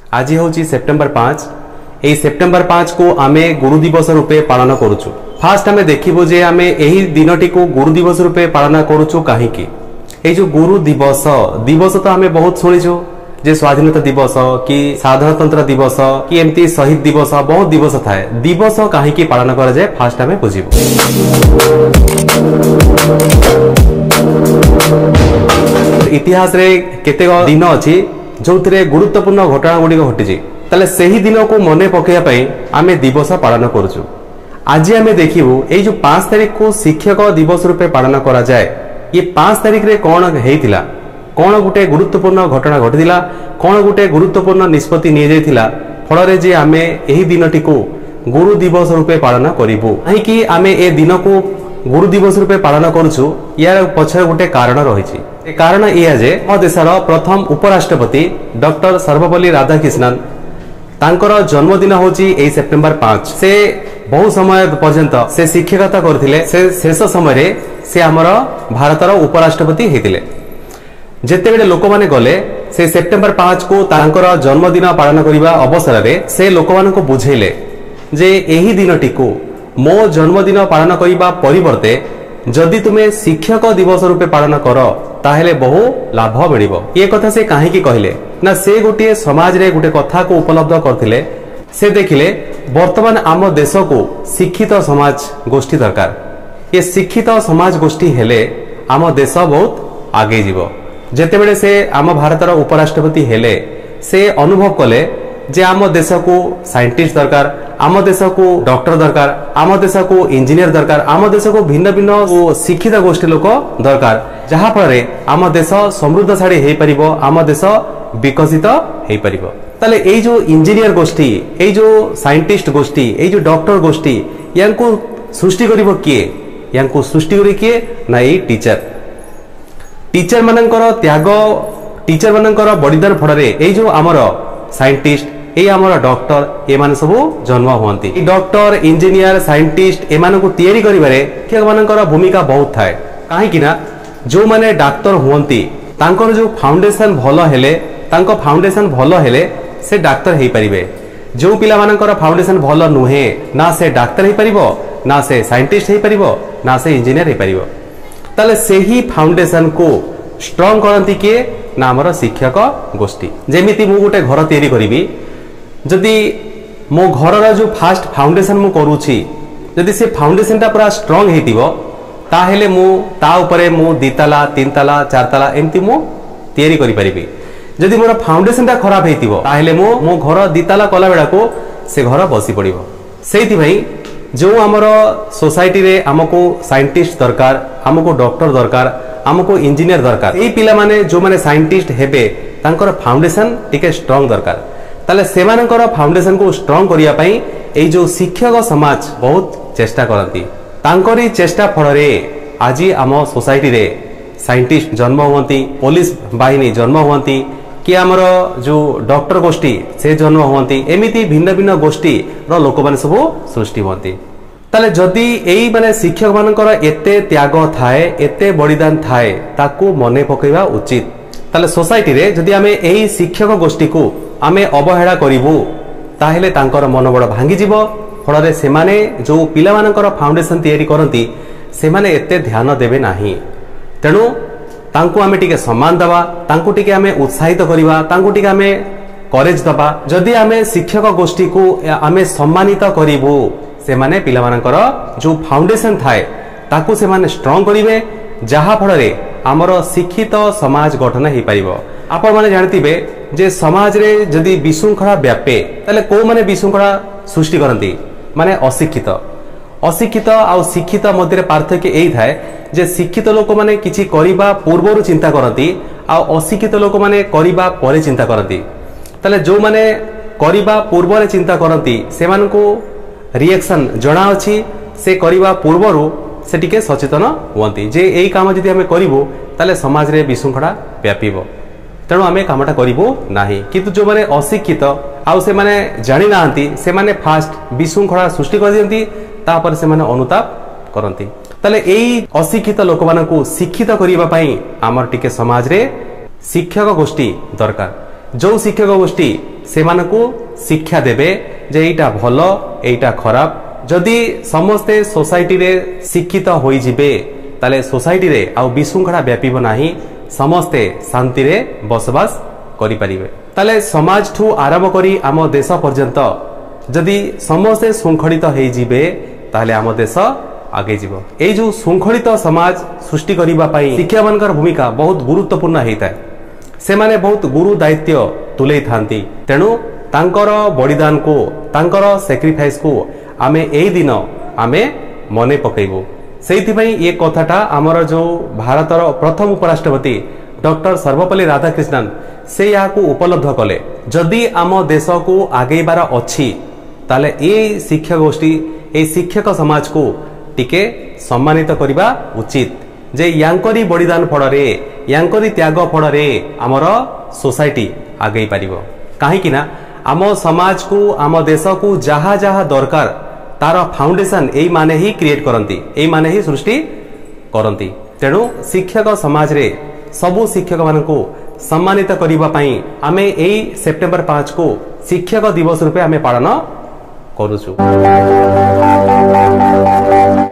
आज हूँ सेप्टेम्बर 5। यही सेप्टेम्बर 5 को आमे गुरु दिवस रूपे पालन करुचु। फास्ट आमे देखिबो जे आमे एही दिनटी को गुरु दिवस रूपे पालन करुचु काहेकि ए जो गुरु दिवस दिवस तो आमे बहुत शुणीचु जे स्वाधीनता दिवस कि साधारणतंत्र दिवस कि एमती शहीद दिवस बहुत दिवस थाए। दिवस काहेकि पालन करा जाए फास्ट आमे बुझिबो। इतिहास रे केतेक दिन अछि जोथिरे गुरुत्वपूर्ण घटना गुडी घटिछि। ताले सेही दिन को मने पकेया पई आमे दिवस पालन करूछु। आज आमे देखिबो ए जो 5 तारिख को शिक्षक दिवस रूपे पालन करा जाए। ये 5 तारिख रे कोन हेइतिला, कोन गुटे गुरुत्वपूर्ण घटना घटितिला, कोन गुटे गुरुत्वपूर्ण निष्पत्ति निये जाइतिला फल रे जे आमे एही दिनटी को गुरु दिवस रूपे पालन करिबो। काहे कि आमे ए दिन को गुरु दिवस रूपे पालन करूछु यार पछर गुटे कारण रहिछि। ए कारण इया जे ओ देशर प्रथम उपराष्ट्रपति डॉक्टर सर्वपल्ली राधाकृष्णन तांकर जन्मदिन होची ए सेप्टेम्बर 5। से बहु समय पर्यंत से शिक्षकता करथिले। से शेष समय रे से हमर भारतर उपराष्ट्रपति हेतिले। जेते बेले लोक माने गले से सेप्टेम्बर 5 को तांकर जन्मदिन पालन करिबा अवसर रे से लोक मान को बुझेले जे एही दिनटी को मो जन्मदिन पालन करिबा परिवर्ते जदि तुमे शिक्षक दिवस रूपे पालन कर ताहेले बहु लाभ मिलिबो। ये कथा से काहे की कहले ना से गोटे समाज रे गोटे कथा को उपलब्ध करथिले। से देखिले वर्तमान आम देश को शिक्षित समाज गोष्ठी दरकार। ये शिक्षित समाज गोष्ठी हेले आम देश बहुत आगे जीवो। जेते बेले से आम भारतर उपराष्ट्रपति हेले से अनुभव कले जे आम देश को साइंटिस्ट दरकार, आम देश को डॉक्टर दरकार, आम देश को इंजीनियर दरकार, आम देश को भिन्न भिन्न शिक्षित गोष्ठी लोक दरकार। जहा फल आम देश समृद्धशाली हो पार, आम देश विकसित हो पार। ताले ए जो इंजीनियर गोष्ठी, ए जो साइंटिस्ट गोष्ठी, ए जो डॉक्टर गोष्ठी यांको सृष्टि करिवो किए? यांको सृष्टि करि किए ना ए टीचर। टीचर मानकर त्याग, टीचर मानकर बलिदान फल ए जो आमर साइंटिस्ट ए आमर डॉक्टर एमान सब जन्म हुअंती। डॉक्टर, इंजीनियर, साइंटिस्ट एमान को तैयारी करिबारे शिक्षक मानकर भूमिका बहुत थाए। काहे कि ना जो माने डॉक्टर हुअंती तांकर जो फाउंडेशन भलो हेले, तांको फाउंडेशन भलो हेले से डॉक्टर हेई परिबे। जो पिला मानकर फाउंडेशन भलो नुहे ना से डॉक्टर हेई परिबो, ना से साइंटिस्ट हेई परिबो, ना से इंजीनियर हेई परिबो। ताले सेही फाउंडेशन को स्ट्रांग करंती के ना हमर शिक्षक गोष्ठी। जेमिति मु गुटे घर तैयारी करिबी, जदि मो घरर जो फास्ट फाउंडेशन मु करूछि जदि से फाउंडेशन ता पूरा स्ट्रांग हेतिबो ताहेले मु ता ऊपरे मु 2 ताला 3 ताला 4 ताला एमति मु तैयारी करि परिबी। जदि मोर फाउंडेशन ता खराब हेतिबो ताहेले मो घर 2 ताला कला बेला को से घर बसी पड़िबो। सेति भाई जो हमर सोसाइटी रे हमको साइंटिस्ट दरकार, हमको डॉक्टर दरकार, हमको इंजीनियर दरकार। ए पिला माने जो माने साइंटिस्ट हेबे तांकर फाउंडेशन टिके स्ट्रांग दरकार। ताले सेमानकर फाउंडेशन को स्ट्रांग करिया पई ए जो शिक्षक समाज बहुत चेष्टा करती। तांकरी चेष्टा फल रे आज आम सोसाइटी रे साइंटिस्ट जन्म हुअंती, पुलिस बाहिनी जन्म हुअंती, कि आमर जो डॉक्टर गोष्ठी से जन्म हुअंती। एमिति भिन्न भिन्न गोष्ठी रो लोक माने सब सृष्टि हुअंती। ताले जदि एई माने शिक्षक मानकर एते त्याग थाए, एते बलिदान थाए ताकू मने पकेबा उचित। ताले सोसाइटी रे जदि आमे एही शिक्षक गोष्ठी को आमे अवहेला करिवु ताहेले तांकर मनोबल भांगी जिवो। फल रे सेमाने जो पिला मानकर फाउंडेशन तैयारी करंती सेमाने एते ध्यान देबे नाही। तेणु तांको आमे टिके सम्मान दबा, तांको टिके आमे उत्साहित करिवा, तांको टिके आमे करेज दबा। जदि आमे शिक्षक गोष्ठी को आमे सम्मानित करिवु सेमाने पिला मानकर जो फाउंडेशन थाए ताकू सेमाने स्ट्रांग करिवे, जहा फल रे आमर शिक्षित समाज गठन हो पार। आपण माने जानथिबे जे समाज रे जदि विशृंखला व्यापे ताले को माने विशृंखला सृष्टि करंती माने अशिक्षित। अशिक्षित आ शिक्षित मध्य पार्थक्य एई थाए जे शिक्षित लोक माने किछि करिबा पूर्वरु चिंता करंती आ अशिक्षित लोक माने करिबा परे चिंता करंती। ताले जो माने करिबा पूर्व रे चिंता करंती सेमानकु रिएक्शन जणा अछि, से करिबा पूर्वरु से टिके सचेतन हुअंती जे एई काम जदि हमें करिवो ताले समाज रे विशृंखला व्यापिबो। तेणु आमे कामटा करिवो नाही। किंतु जो माने अशिक्षित आउ से माने जानि नाहंती से माने फास्ट विशृंखला सृष्टि कर दियंती, तापर से माने अनुताप करंती। ताले एई अशिक्षित लोक मानकु शिक्षित करिबा पई आमर टिके समाज रे शिक्षक गोष्ठी दरकार। जो शिक्षक गोष्ठी ସେମାନଙ୍କୁ ଶିକ୍ଷା ଦେବେ ଯେ ଏଇଟା ଭଲ ଏଇଟା ଖରାପ। ଯଦି ସମସ୍ତେ সোসাইটিରେ ଶିକ୍ଷିତ ହୋଇଯିବେ ତାହେଲେ সোসাইটিରେ ଆଉ ବିଶୃଙ୍ଖଳା ବ୍ୟାପିବ ନାହିଁ, ସମସ୍ତେ ଶାନ୍ତିରେ ବସବାସ କରିପାରିବେ। ତାହେଲେ ସମାଜଠୁ ଆରମ୍ଭ କରି ଆମ ଦେଶ ପର୍ଯ୍ୟନ୍ତ ଯଦି ସମସ୍ତେ ଶୃଙ୍ଖଳିତ ହେଇଯିବେ ତାହେଲେ ଆମ ଦେଶ ଆଗେଇ ଯିବ। ଏଇ ଯୋଉ ଶୃଙ୍ଖଳିତ ସମାଜ ସୃଷ୍ଟି କରିବା ପାଇଁ ଶିକ୍ଷକମାନଙ୍କର ଭୂମିକା ବହୁତ ଗୁରୁତ୍ୱପୂର୍ଣ୍ଣ ହେଇଥାଏ। ସେମାନେ ବହୁତ ଗୁରୁ ଦାୟିତ୍ୱ ତୁଲେଇଥାନ୍ତି। ତେଣୁ ତାଙ୍କର ବଳିଦାନକୁ ତାଙ୍କର ସାକ୍ରିଫାଇସକୁ ଆମେ ଏଇ ଦିନ ଆମେ ମନେ ପକାଇବୁ। ସେଇଥିପାଇଁ ଏ କଥାଟା ଆମର ଯୋଉ ଭାରତର ପ୍ରଥମ ଉପରାଷ୍ଟ୍ରପତି ଡକ୍ଟର ସର୍ବପଲ୍ଲୀ ରାଧାକ୍ରିଷ୍ଣନ ସେ ଏହାକୁ ଉପଲବ୍ଧ କଲେ। ଯଦି ଆମ ଦେଶକୁ ଆଗେଇବାର ଅଛି ତାହେଲେ ଏଇ ଶିକ୍ଷା ଗୋଷ୍ଠୀ ଏଇ ଶିକ୍ଷକ ସମାଜକୁ ଟିକେ ସମ୍ମାନିତ କରିବା ଉଚିତ ଯେ ୟାଙ୍କରି ବଳିଦାନ ଫଳରେ ୟାଙ୍କରି ତ୍ୟାଗ ଫଳରେ ଆମର সোসাইটি ଆଗେଇ ପାରିବ। କାହିଁକି ନା ଆମ ସମାଜକୁ ଆମ ଦେଶକୁ ଯାହା ଯାହା ଦରକାର ତାର ଫାଉଣ୍ଡେସନ ଏଇ ମାନେ ହିଁ କ୍ରିଏଟ କରନ୍ତି, ଏଇ ମାନେ ହିଁ ସୃଷ୍ଟି କରନ୍ତି। ତେଣୁ ଶିକ୍ଷକ ସମାଜରେ ସବୁ ଶିକ୍ଷକ ମାନଙ୍କୁ ସମ୍ମାନିତ କରିବା ପାଇଁ ଆମେ ଏଇ ସେପ୍ଟେମ୍ବର 5 କୁ ଶିକ୍ଷକ ଦିବସ ରୂପେ ଆମେ ପାଳନ କରୁଛୁ।